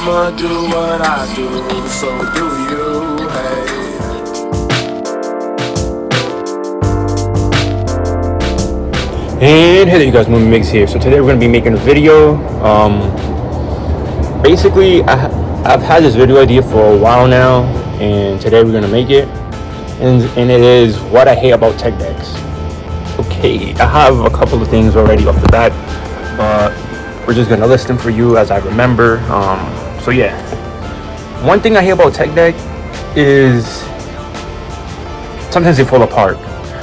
I'ma do what I do, so do you, hey. And hey there, you guys, Movie Mix here. So today we're going to be making a video. Basically, I've had this video idea for a while now, and today we're going to make it. And it is what I hate about tech decks. Okay, I have a couple of things already off the bat, but we're just going to list them for you as I remember. So yeah, one thing I hate about tech deck is sometimes they fall apart.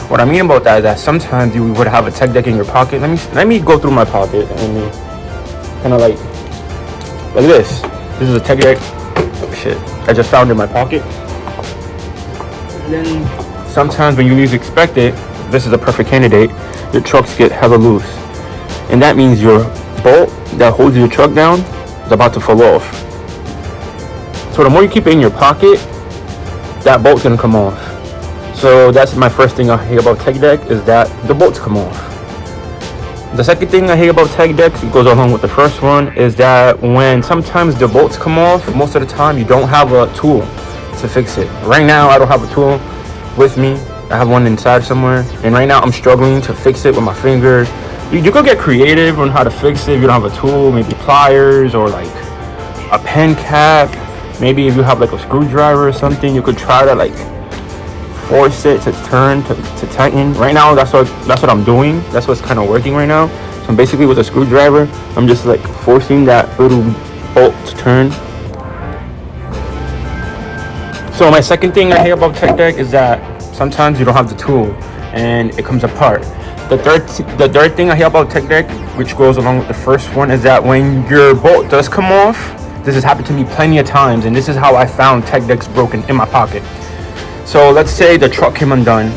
What I mean about that is that sometimes you would have a tech deck in your pocket. Let me go through my pocket and kind of like this. This is a tech deck. Oh, shit, I just found it in my pocket. And then sometimes when you least expect it, this is a perfect candidate. Your trucks get hella loose, and that means your bolt that holds your truck down is about to fall off. So the more you keep it in your pocket, that bolt's gonna come off. So that's my first thing I hate about tech deck, is that the bolts come off. The second thing I hate about tech decks, it goes along with the first one, is that when sometimes the bolts come off, most of the time you don't have a tool to fix it. Right now I don't have a tool with me. I have one inside somewhere, and right now I'm struggling to fix it with my fingers. You could get creative on how to fix it if you don't have a tool, maybe pliers or like a pen cap. Maybe if you have like a screwdriver or something, you could try to like force it to turn to tighten. Right now that's what I'm doing. That's what's kind of working right now. So basically with a screwdriver, I'm just like forcing that little bolt to turn. So my second thing I hate about tech deck is that sometimes you don't have the tool and it comes apart. The third thing I hate about tech deck, which goes along with the first one, is that when your bolt does come off, this has happened to me plenty of times, and this is how I found tech decks broken in my pocket. So let's say the truck came undone,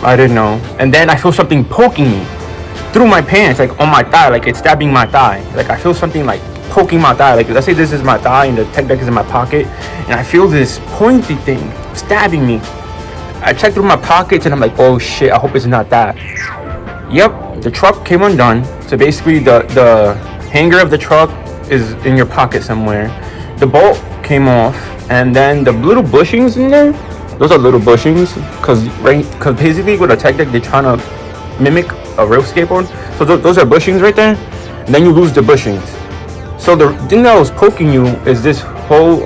I didn't know, and then I feel something poking me through my pants, like on my thigh, like it's stabbing my thigh. Like I feel something like poking my thigh. Like let's say this is my thigh and the tech deck is in my pocket, and I feel this pointy thing stabbing me. I check through my pockets and I'm like, oh shit, I hope it's not that. Yep, the truck came undone. So basically the hanger of the truck is in your pocket somewhere. The bolt came off, and then the little bushings in there, those are little bushings, because basically with a tech deck they're trying to mimic a real skateboard. So those are bushings right there, and then you lose the bushings. So the thing that was poking you is this whole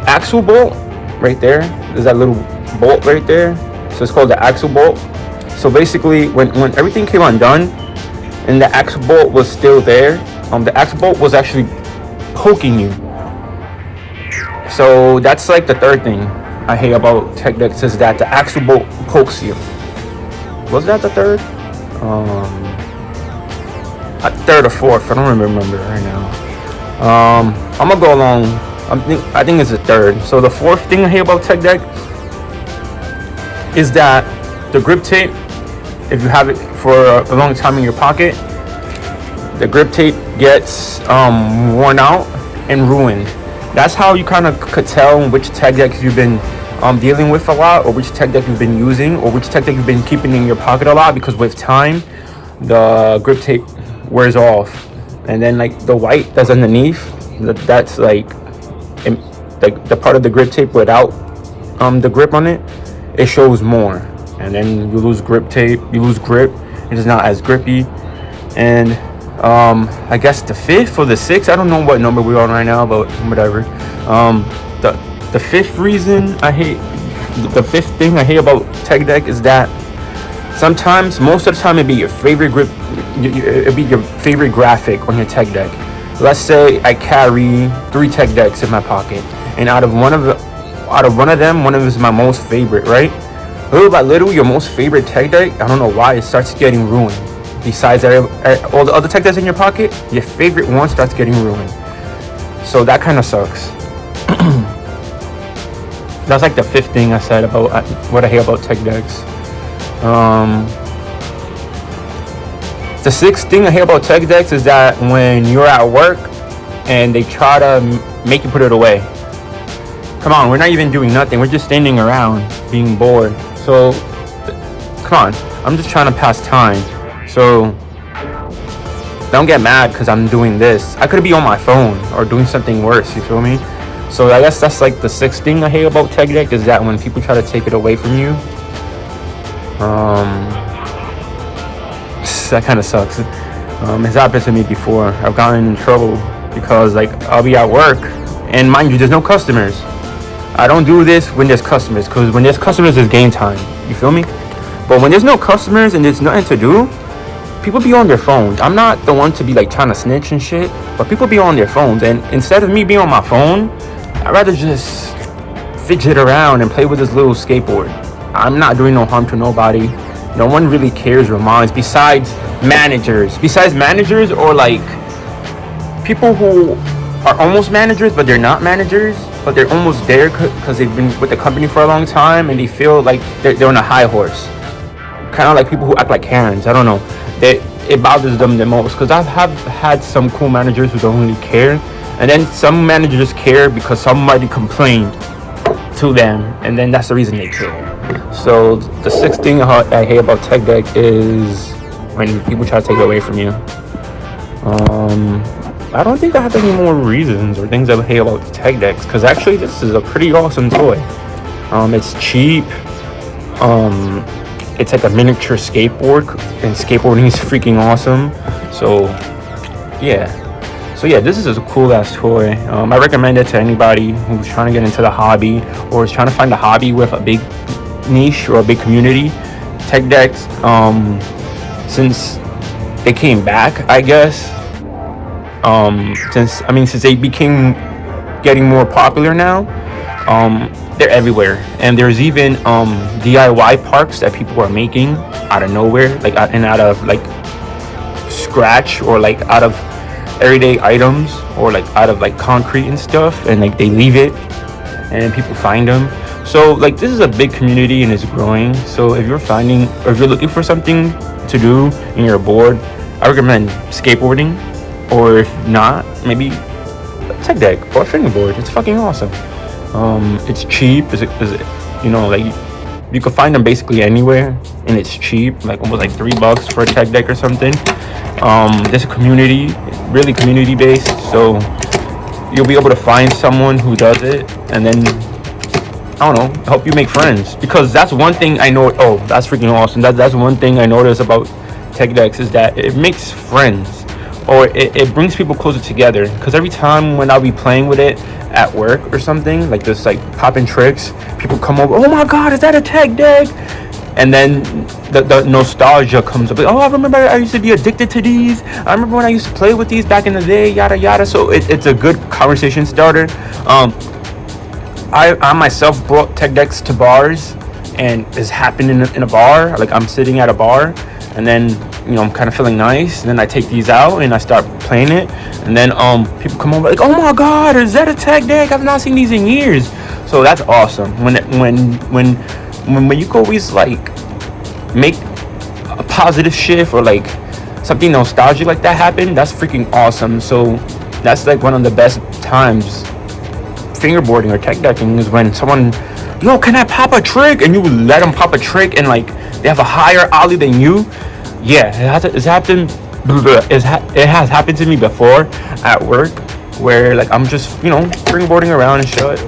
axle bolt right there. There's that little bolt right there, so it's called the axle bolt. So basically when everything came undone and the axle bolt was still there, the axle bolt was actually poking you. So that's like the third thing I hate about tech decks, is that the axle bolt pokes you. Was that the third? Third or fourth, I don't remember right now. I'm gonna go along. I think it's the third. So the fourth thing I hate about tech deck is that the grip tape, if you have it for a long time in your pocket, the grip tape gets worn out and ruined. That's how you kind of could tell which tech decks you've been dealing with a lot, or which tech deck you've been using, or which tech deck you've been keeping in your pocket a lot, because with time the grip tape wears off, and then like the white that's underneath, that's like the part of the grip tape without the grip on it, it shows more, and then you lose grip tape, you lose grip, it is not as grippy. And I guess the fifth or the sixth, I don't know what number we're on right now, but whatever. The fifth reason I hate, the fifth thing I hate about tech deck is that sometimes, most of the time, it'd be your favorite grip, it'd be your favorite graphic on your tech deck. Let's say I carry 3 tech decks in my pocket, and out of one of them, one of them is my most favorite, right? Little by little, your most favorite tech deck, I don't know why, it starts getting ruined. Besides all the other tech decks in your pocket, your favorite one starts getting ruined. So that kind of sucks. That's like the fifth thing I said about what I hate about tech decks. The sixth thing I hate about tech decks is that when you're at work and they try to make you put it away. Come on, we're not even doing nothing. We're just standing around being bored. So, come on, I'm just trying to pass time. So, don't get mad because I'm doing this. I could be on my phone or doing something worse. You feel me? So I guess that's like the sixth thing I hate about tech deck, is that when people try to take it away from you, that kind of sucks. It's happened to me before. I've gotten in trouble because like I'll be at work, and mind you, there's no customers. I don't do this when there's customers, because when there's customers, it's game time. You feel me? But when there's no customers and there's nothing to do, people be on their phones. I'm not the one to be like trying to snitch and shit, but people be on their phones, and instead of me being on my phone, I'd rather just fidget around and play with this little skateboard. I'm not doing no harm to nobody. No one really cares or minds besides managers. Or like people who are almost managers, but they're not managers, but they're almost there because they've been with the company for a long time and they feel like they're on a high horse. Kind of like people who act like Karens. I don't know. It bothers them the most, because I have had some cool managers who don't really care, and then some managers care because somebody complained to them, and then that's the reason they care. So the sixth thing I hate about tech deck is when people try to take it away from you. I don't think I have any more reasons or things I hate about tech decks, because actually this is a pretty awesome toy. It's cheap. It's like a miniature skateboard, and skateboarding is freaking awesome. So yeah, this is a cool ass toy. I recommend it to anybody who's trying to get into the hobby or is trying to find a hobby with a big niche or a big community. Tech decks, since they came back, I guess, since they became getting more popular now, they're everywhere, and there's even DIY parks that people are making out of nowhere, like out of like scratch, or like out of everyday items, or like out of like concrete and stuff, and like they leave it and people find them. So like this is a big community and it's growing. So if you're looking for something to do and you're bored, I recommend skateboarding, or if not, maybe a tech deck or a fingerboard. It's fucking awesome. It's cheap. Is it like you can find them basically anywhere, and it's cheap, like almost like $3 for a tech deck or something. There's a community, really community based, so you'll be able to find someone who does it, and then I don't know, help you make friends, because that's one thing I know. Oh, that's freaking awesome. That's one thing I notice about tech decks, is that it makes friends, or it brings people closer together. Because every time when I'll be playing with it at work or something, like this, like popping tricks, people come over, oh my god, is that a tech deck? And then the nostalgia comes up, like, oh, I remember I used to be addicted to these. I remember when I used to play with these back in the day, yada yada. So it's a good conversation starter. I myself brought tech decks to bars, and it's happened in a bar. Like I'm sitting at a bar, and then I'm kind of feeling nice, and then I take these out and I start playing it, and then people come over like, oh my god, is that a tech deck? I've not seen these in years. So that's awesome. When you can always like make a positive shift, or like something nostalgic like that happen, that's freaking awesome. So that's like one of the best times fingerboarding or tech decking, is when someone, yo, can I pop a trick? And you let them pop a trick, and like they have a higher ollie than you. Yeah, it has happened to me before at work, where like I'm just fingerboarding around and shit,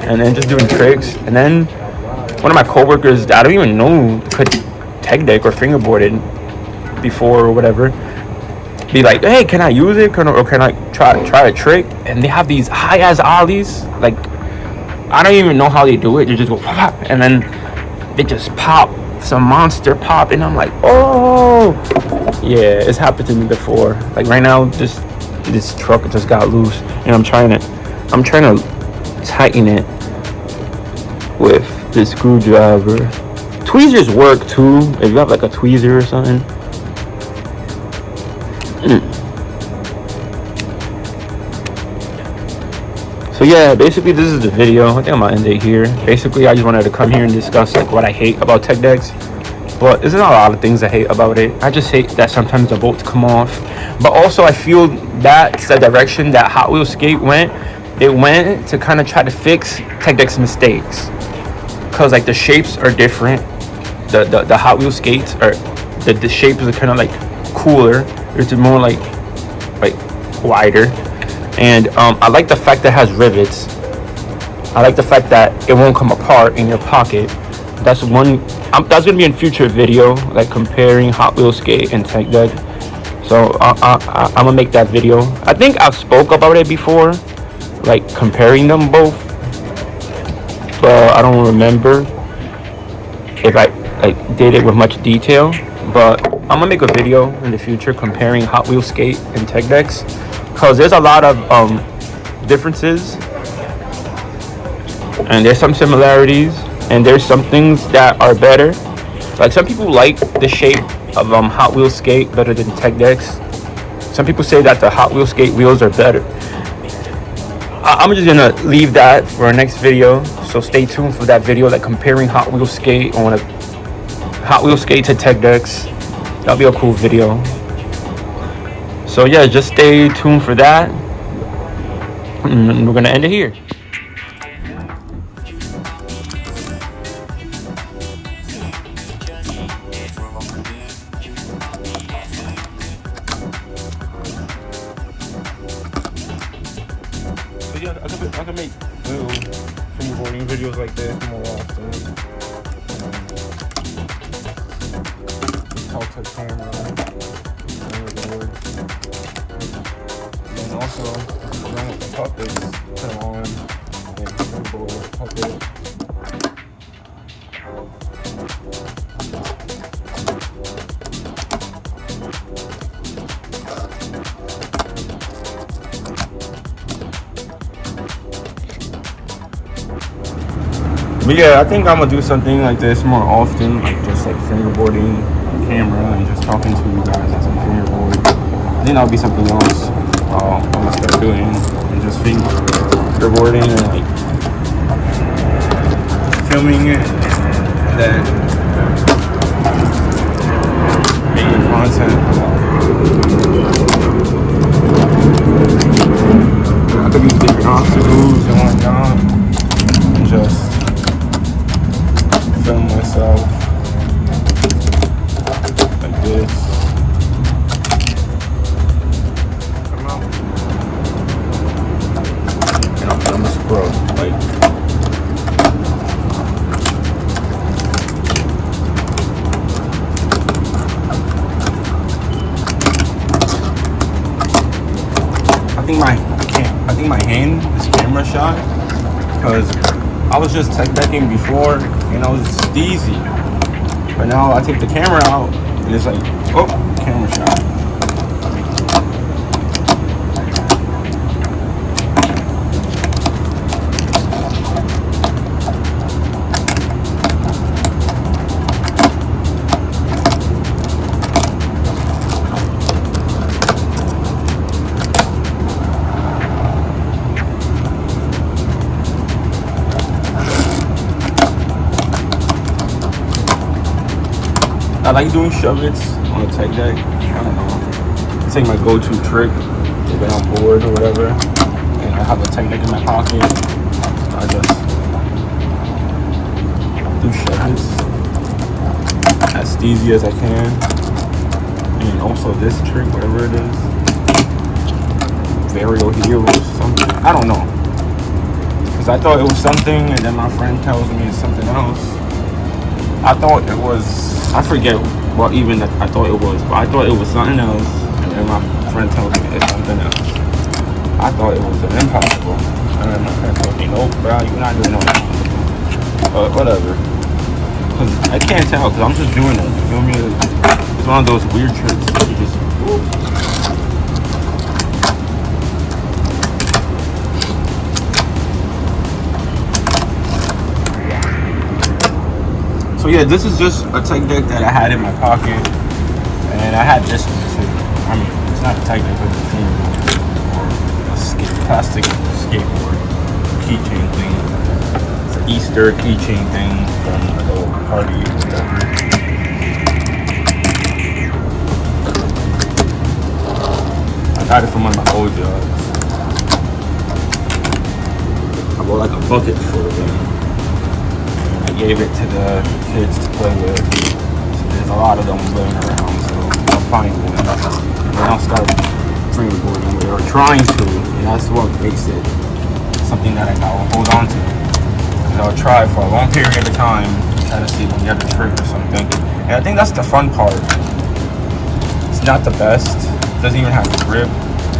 and then just doing tricks, and then one of my coworkers that I don't even know could tech deck or fingerboarded before or whatever, be like, hey, can I use it? Can I try a trick? And they have these high ass ollies. Like I don't even know how they do it. They just go pop, and then they just pop some monster pop, and I'm like, oh yeah, it's happened to me before. Like right now, this truck just got loose, and I'm trying to tighten it with this screwdriver. Tweezers work too if you have like a tweezer or something. So yeah, basically this is the video. I think I'm gonna end it here. Basically, I just wanted to come here and discuss like what I hate about tech decks. But there's not a lot of things I hate about it. I just hate that sometimes the bolts come off. But also I feel that's the direction that Hot Wheels Skate went. They went to kind of try to fix tech deck's mistakes. Cause like the shapes are different. The Hot Wheels skates are the shapes are kind of like cooler. It's more like wider, and I like the fact that it has rivets. I like the fact that it won't come apart in your pocket. That's one. That's gonna be in future video, like comparing Hot Wheels Skate and Tech Deck. So I'm gonna make that video. I think I've spoke about it before, like comparing them both, but I don't remember if I like did it with much detail. But I'm gonna make a video in the future comparing Hot Wheels Skate and Tech Decks, because there's a lot of differences, and there's some similarities, and there's some things that are better. Like some people like the shape of Hot Wheels Skate better than Tech Decks. Some people say that the Hot Wheels Skate wheels are better. I'm just gonna leave that for our next video, so stay tuned for that video, like comparing Hot Wheels Skate on a Hot Wheels Skate to Tech Decks. That'll be a cool video. So yeah, just stay tuned for that, and we're gonna end it here. So yeah, I can make little fingerboarding videos like this more often. Talk to the camera. And also, along with the puppets, put them on and fingerboard puppet. But yeah, I think I'm gonna do something like this more often, like just like fingerboarding on camera and just talking to you guys as I'm fingerboard. I think that'll be something else I'm gonna start doing, and just fingerboarding and like filming it, and then making content. I could use different obstacles and whatnot, and just film myself like this. Come out. And I'm a scrub. Like, I think my hand is camera shy, because I was just tech decking before and I was steezy, but now I take the camera out and it's like, oh, camera shot. I like doing shove-its on a tech deck. I don't know. It's like my go-to trick to get on board or whatever. And I have a tech deck in my pocket. I just do shove-its as steezy as I can. And also this trick, whatever it is. Varial heel or something. I don't know. Because I thought it was something, and then my friend tells me it's something else. I thought it was, I forget what even I thought it was, but I thought it was something else, and then my friend tells me it's something else. I thought it was an impossible, and then my friend told me, nope, bro, you're not doing that. But whatever. Because I can't tell, because I'm just doing it, you feel me? It's one of those weird tricks that you just, whoop. So yeah, this is just a tech deck that I had in my pocket, and I had this one too. I mean, it's not a tech deck, but it's a fingerboard or a plastic skateboard keychain thing. It's an Easter keychain thing from a little party or whatever. I got it from one of my old jobs. I bought like a bucket full of them. I gave it to the kids to play with. So there's a lot of them laying around, so I'll find one and I'll start fingerboarding with or trying to, and that's what makes it something that I'll hold on to. Because I'll try for a long period of time, try to see if I can get a trick or something. And I think that's the fun part. It's not the best, it doesn't even have a grip,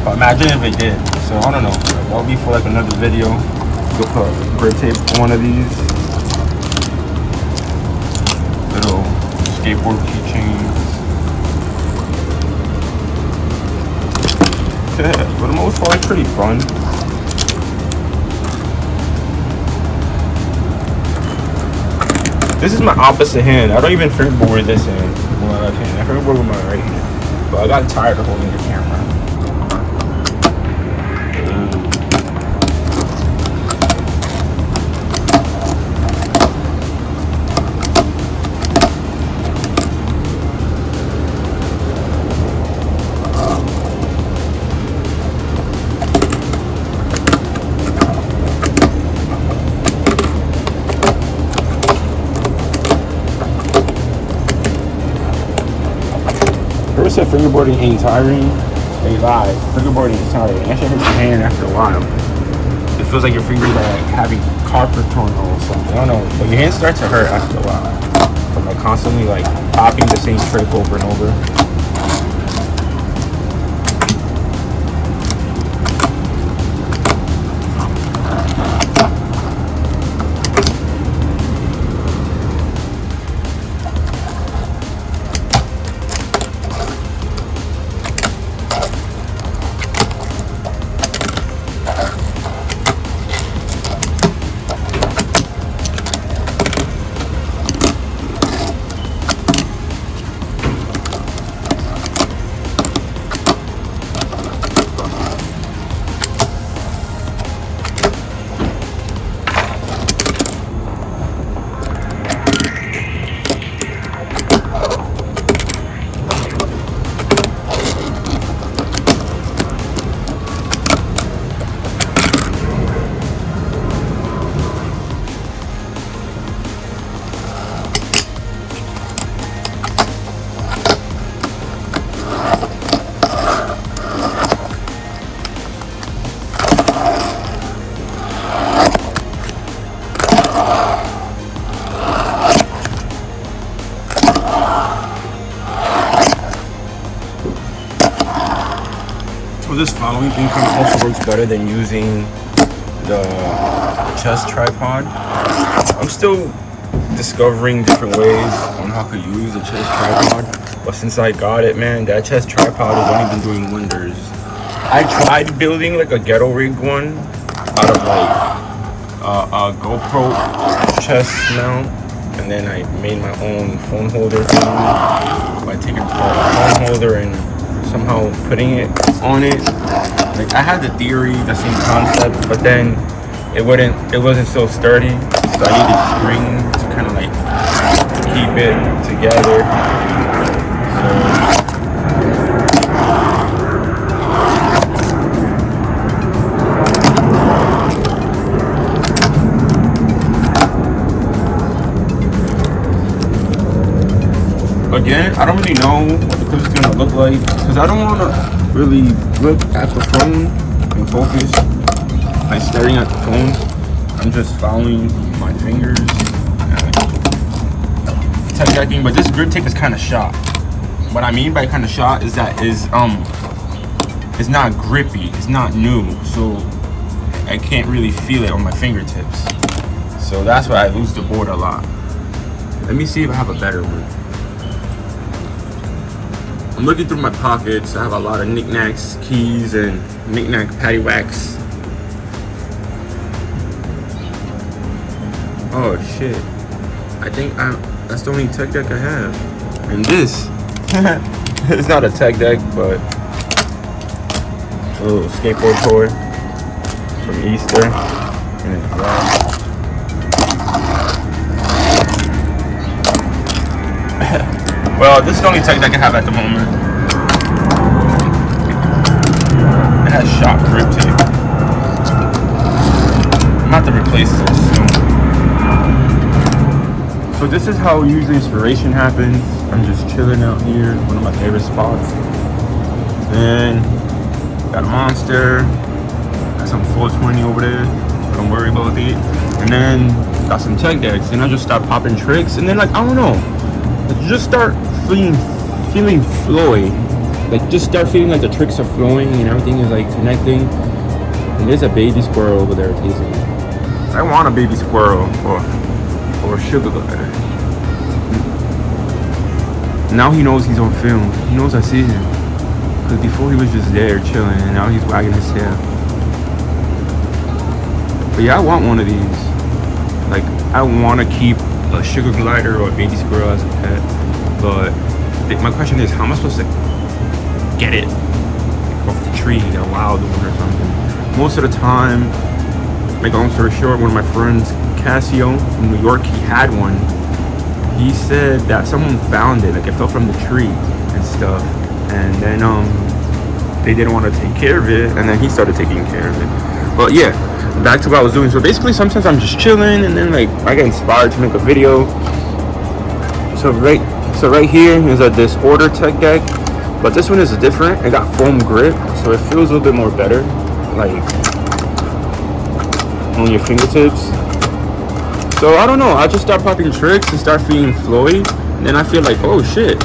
but imagine if it did. So I don't know, that'll be for like another video. Go put grip tape on one of these. Little skateboard keychains. For the most part, it's pretty fun. This is my opposite hand. I don't even fingerboard this hand with my left hand. I fingerboard with my right hand. But I got tired of holding the camera. People said fingerboarding ain't tiring. They lie. Fingerboarding is tiring. That shit hurts your hand after a while. It feels like your fingers are like having carpet torn or something. I don't know. But your hands start to hurt after a while. From like constantly like popping the same trick over and over. So this following thing kind of also works better than using the chest tripod. I'm still discovering different ways on how to use the chest tripod, but since I got it, man, that chest tripod has only been doing wonders. I tried building like a ghetto rig one out of like a GoPro chest mount, and then I made my own phone holder thing by taking a phone holder and somehow putting it on it. Like I had the theory, the same concept, but then it wasn't so sturdy, so I needed string to kind of like keep it together. Again, I don't really know what the clip is gonna look like because I don't want to really look at the phone and focus by staring at the phone. I'm just following my fingers and tech decking, but this grip tape is kind of shot. What I mean by kind of shot is that it's not grippy, it's not new, so I can't really feel it on my fingertips. So that's why I lose the board a lot. Let me see if I have a better one. I'm looking through my pockets. I have a lot of knickknacks, keys, and knickknack paddywhacks. Oh shit! I think that's the only tech deck I have. And this, it's not a tech deck, but a little skateboard toy from Easter. And it's black. Well, this is the only tech that I can have at the moment. It has shot grip tape. I'm about to replace this soon. So this is how usually inspiration happens. I'm just chilling out here, one of my favorite spots. And Got a Monster. Got some 420 over there. Don't worry about it. And then got some tech decks. And I just start popping tricks. And then like, I don't know. You just start feeling flowy. Like just start feeling like the tricks are flowing and everything is like connecting. And there's a baby squirrel over there teasing me. I want a baby squirrel or a sugar glider. Now he knows he's on film. He knows I see him. Because before he was just there chilling and now he's wagging his tail. But yeah, I want one of these. Like, I want to keep a sugar glider or a baby squirrel as a pet. But my question is, how am I supposed to get it off the tree, a wild one or something? Most of the time, make a long story short, one of my friends, Cassio from New York, he had one. He said that someone found it, like it fell from the tree and stuff. And then they didn't want to take care of it, and then he started taking care of it. But yeah, back to what I was doing. So basically, sometimes I'm just chilling, and then like I get inspired to make a video. So right here is a Disorder tech deck, but this one is different. It got foam grip, so it feels a little bit more better, like on your fingertips. So I don't know. I just start popping tricks and start feeling flowy, and then I feel like, oh shit,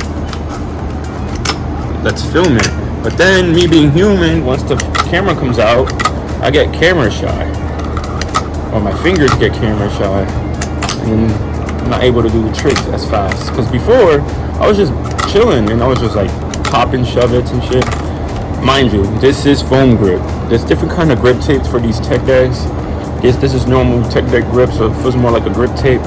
let's film it. But then me being human, once the camera comes out, I get camera shy, or my fingers get camera shy, and I'm not able to do the tricks as fast. Because before, I was just chilling and I was just like popping shove-its and shit. Mind you, this is foam grip. There's different kind of grip tapes for these tech decks. This is normal tech deck grip, so it feels more like a grip tape.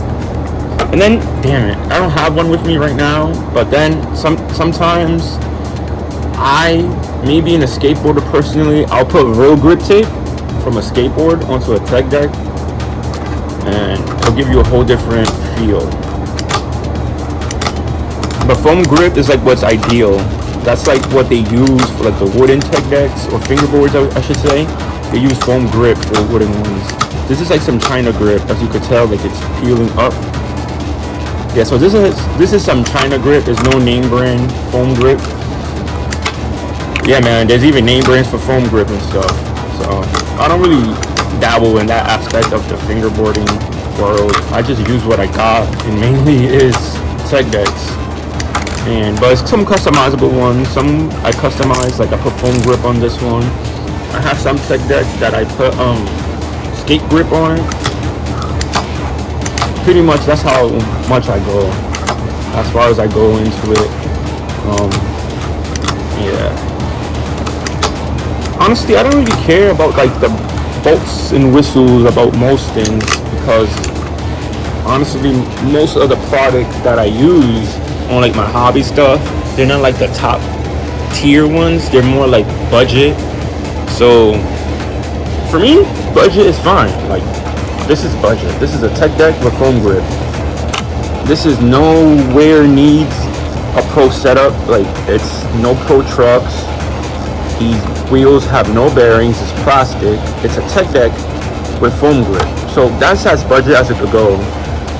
And then, damn it, I don't have one with me right now. But then sometimes me being a skateboarder personally, I'll put real grip tape from a skateboard onto a tech deck, and it'll give you a whole different feel. But foam grip is like what's ideal. That's like what they use for like the wooden tech decks or fingerboards, I should say. They use foam grip for wooden ones. This is like some China grip, as you could tell, like it's peeling up. Yeah, so this is some China grip. There's no name brand foam grip. Yeah, man, there's even name brands for foam grip and stuff. So I don't really dabble in that aspect of the fingerboarding world. I just use what I got, and mainly is tech decks. But it's some customizable ones. Some I customize, like I put foam grip on this one. I have some tech decks that I put skate grip on it. Pretty much that's how much I go, as far as I go into it. Yeah. Honestly, I don't really care about like the bolts and whistles about most things, because honestly, most of the products that I use on like my hobby stuff, they're not like the top tier ones. They're more like budget. So for me, budget is fine. Like, this is budget. This is a tech deck with foam grip. This is nowhere needs a pro setup. Like, it's no pro trucks. These wheels have no bearings. It's plastic. It's a tech deck with foam grip. So that's as budget as it could go.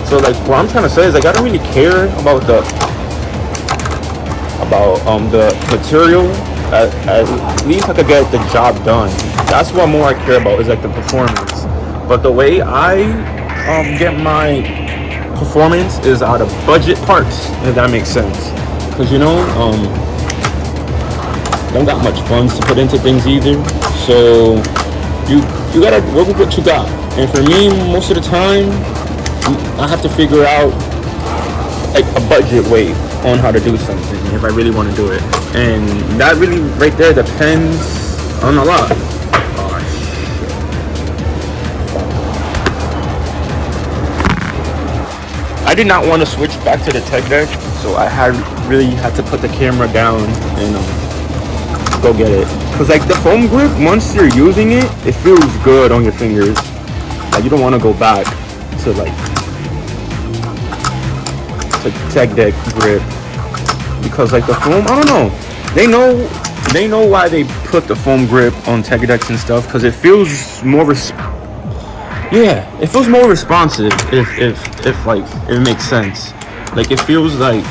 So like, what I'm trying to say is like, I don't really care about the material. At least I could get the job done. That's what more I care about, is like the performance. But the way I get my performance is out of budget parts, if that makes sense. Because, you know, don't got much funds to put into things either. So you gotta work with what you got. And for me, most of the time, I have to figure out like a budget way on how to do something if I really want to do it. And that really right there depends on a lot. I did not want to switch back to the tech deck, so I really had to put the camera down and go get it. Cause like the foam grip, once you're using it, it feels good on your fingers. Like, you don't want to go back to like tech deck grip, because like the foam, I don't know. They know why they put the foam grip on tech decks and stuff, because it feels more it feels more responsive, if it makes sense. Like, it feels like,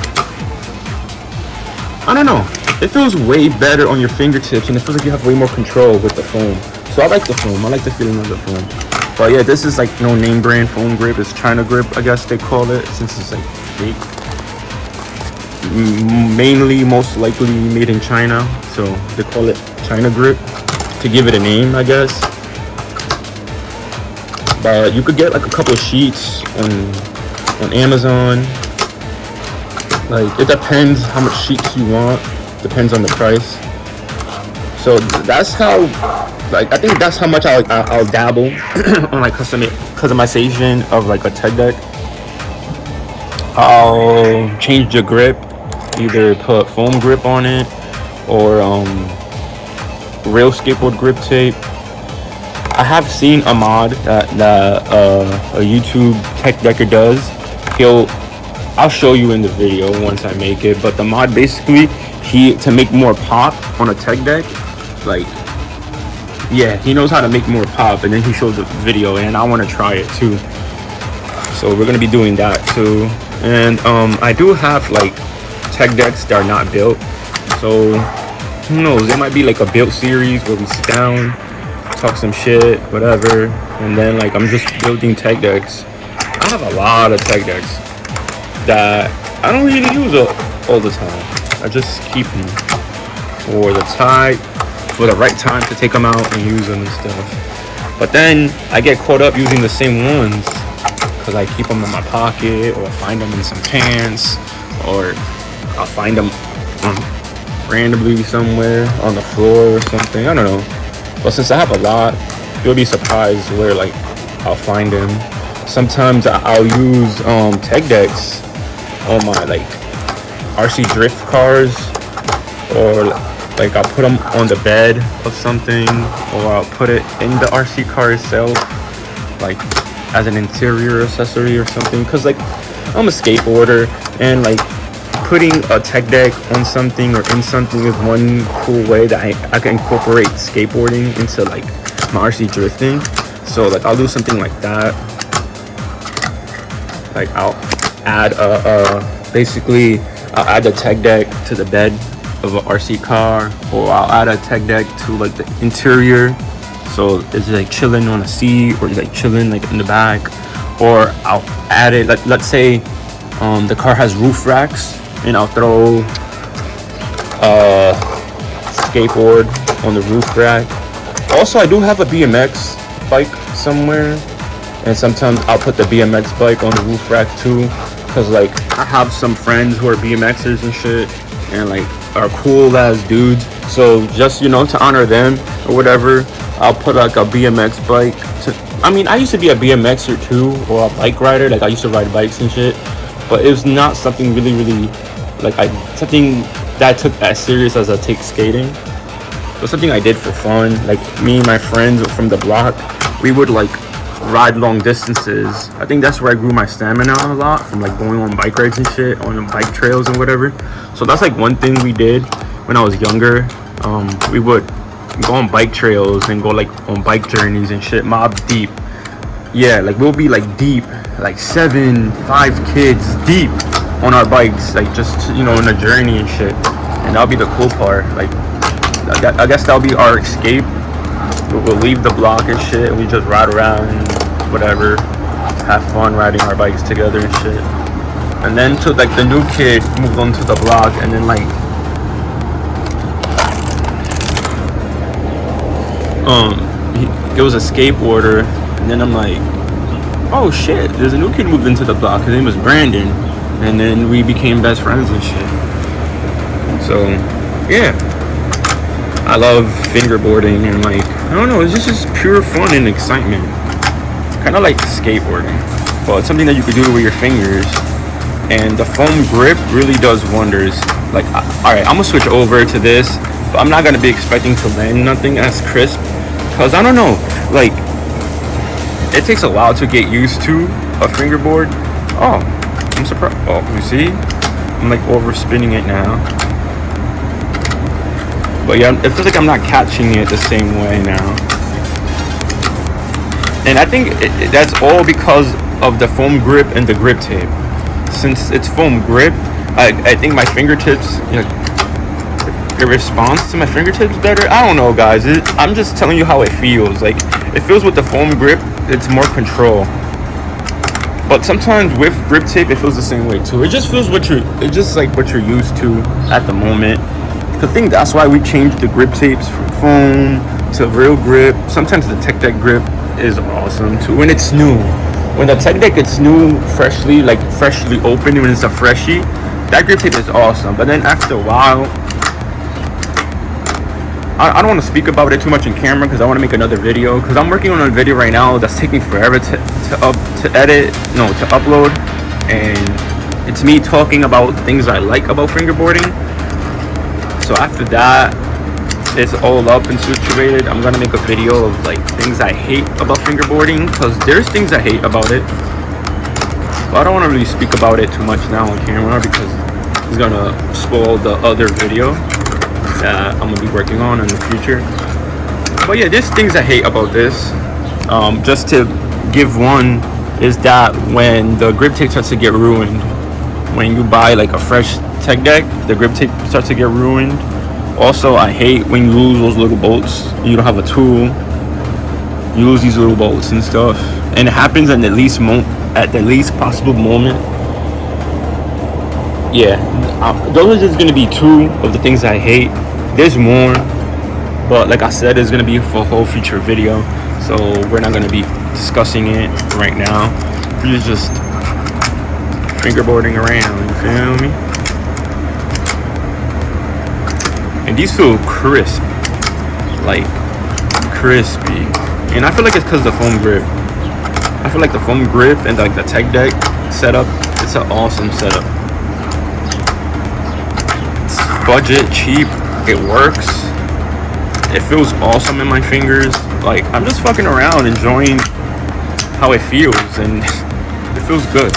I don't know, it feels way better on your fingertips, and it feels like you have way more control with the foam. So I like the foam. I like the feeling of the foam. But yeah, this is like no name brand foam grip. It's China grip, I guess they call it, since it's like fake. Mainly, most likely made in China, so they call it China grip to give it a name, I guess. But you could get like a couple of sheets on Amazon. Like, it depends how much sheets you want. Depends on the price. So that's how, like, I think that's how much I'll dabble on like customization of like a tech deck. I'll change the grip, either put foam grip on it or real skateboard grip tape. I have seen a mod that a YouTube tech decker does. I'll show you in the video once I make it, but the mod basically, to make more pop on a tech deck, like, yeah, he knows how to make more pop, and then he shows the video, and I want to try it too. So we're gonna be doing that too. And I do have like tech decks that are not built, so who knows, there might be like a built series where we sit down, talk some shit, whatever, and then like I'm just building tech decks. I have a lot of tech decks that I don't really use all the time. I just keep them for the right time to take them out and use them and stuff. But then I get caught up using the same ones because I keep them in my pocket, or I find them in some pants, or I'll find them randomly somewhere on the floor or something. I don't know. But since I have a lot, you'll be surprised where like I'll find them. Sometimes I'll use tech decks on my like RC drift cars, or like I'll put them on the bed of something, or I'll put it in the RC car itself, like as an interior accessory or something. Cause like I'm a skateboarder, and like putting a tech deck on something or in something is one cool way that I can incorporate skateboarding into like my RC drifting. So like I'll do something like that. Like I'll add basically I'll add the tech deck to the bed of an RC car, or I'll add a tech deck to like the interior, so it's like chilling on a seat, or like chilling like in the back. Or I'll add it, like let's say the car has roof racks, and I'll throw a skateboard on the roof rack. Also, I do have a BMX bike somewhere, and sometimes I'll put the BMX bike on the roof rack too, because like I have some friends who are BMXers and shit, and like are cool as dudes. So just, you know, to honor them or whatever, I'll put like a BMX bike I mean, I used to be a BMXer too, or a bike rider. Like I used to ride bikes and shit, but it was not something really like something that I took as serious as I take skating. It was something I did for fun. Like me and my friends from the block, we would like ride long distances. I think that's where I grew my stamina a lot, from like going on bike rides and shit, on bike trails and whatever. So that's like one thing we did when I was younger. We would go on bike trails and go like on bike journeys and shit, mob deep. Yeah, like we'll be like deep, like 5 kids deep on our bikes, like just, you know, in a journey and shit. And that'll be the cool part. Like I guess that'll be our escape. We'll leave the block and shit, and we just ride around and whatever, have fun riding our bikes together and shit. And then to like the new kid moved onto the block, and then like it was a skateboarder, and then I'm like, oh shit, there's a new kid moved into the block. His name was Brandon, and then we became best friends and shit. So yeah, I love fingerboarding, and like, I don't know, it's just pure fun and excitement. Kind of like skateboarding, but it's something that you could do with your fingers. And the foam grip really does wonders. Like, alright, I'm gonna switch over to this, but I'm not gonna be expecting to land nothing as crisp, because I don't know, like, it takes a while to get used to a fingerboard. Oh, I'm surprised. Oh, you see? I'm like over spinning it now. But yeah, it feels like I'm not catching it the same way now. And I think that's all because of the foam grip and the grip tape. Since it's foam grip, I think my fingertips, you know, it responds to my fingertips better. I don't know, guys. I'm just telling you how it feels. Like, it feels with the foam grip, it's more control. But sometimes with grip tape, it feels the same way too. It just feels what you're used to at the moment. I think that's why we changed the grip tapes from foam to real grip. Sometimes the Tech Deck grip is awesome too when it's new. When the Tech Deck gets new, freshly open, when it's a freshie, that grip tape is awesome. But then after a while, I don't want to speak about it too much in camera because I want to make another video. Because I'm working on a video right now that's taking forever to upload, and it's me talking about things I like about fingerboarding. So after that, it's all up and situated. I'm gonna make a video of like things I hate about fingerboarding, because there's things I hate about it. But I don't want to really speak about it too much now on camera because it's gonna spoil the other video that I'm gonna be working on in the future. But yeah, there's things I hate about this. Just to give one, is that when the grip tape starts to get ruined, when you buy like a fresh Tech Deck, the grip tape starts to get ruined. Also, I hate when you lose those little bolts. You don't have a tool. You lose these little bolts and stuff, and it happens at the least possible moment. Yeah, those are just gonna be two of the things I hate. There's more, but like I said, it's gonna be for a whole future video, so we're not gonna be discussing it right now. We're just fingerboarding around, you feel me? And these feel crisp, like crispy. And I feel like it's because of the foam grip. I feel like the foam grip and like the Tech Deck setup, it's an awesome setup. It's budget, cheap, it works. It feels awesome in my fingers. Like, I'm just fucking around, enjoying how it feels, and it feels good.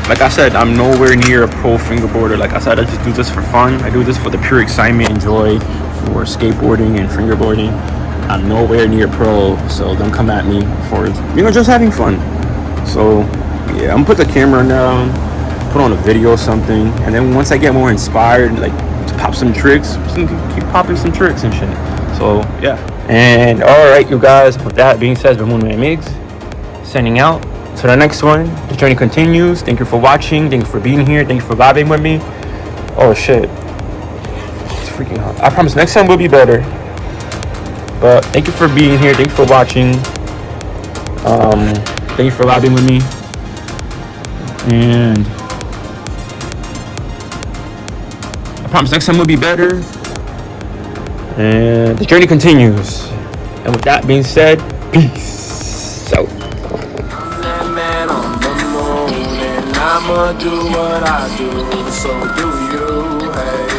Like I said, I'm nowhere near a pro fingerboarder. Like I said, I just do this for fun. I do this for the pure excitement and joy for skateboarding and fingerboarding. I'm nowhere near pro, so don't come at me for, just having fun. So yeah, I'm gonna put the camera down, put on a video or something, and then once I get more inspired, like to pop some tricks, keep popping some tricks and shit. So yeah. And all right, you guys, with that being said, it's been Moon Migs signing out. To the next one, the journey continues. Thank you for watching. Thank you for being here. Thank you for vibing with me. Oh shit, it's freaking hot. I promise next time will be better. But thank you for being here. Thank you for watching. Thank you for vibing with me. And I promise next time will be better. And the journey continues. And with that being said, peace out. I'ma do what I do, so do you, hey.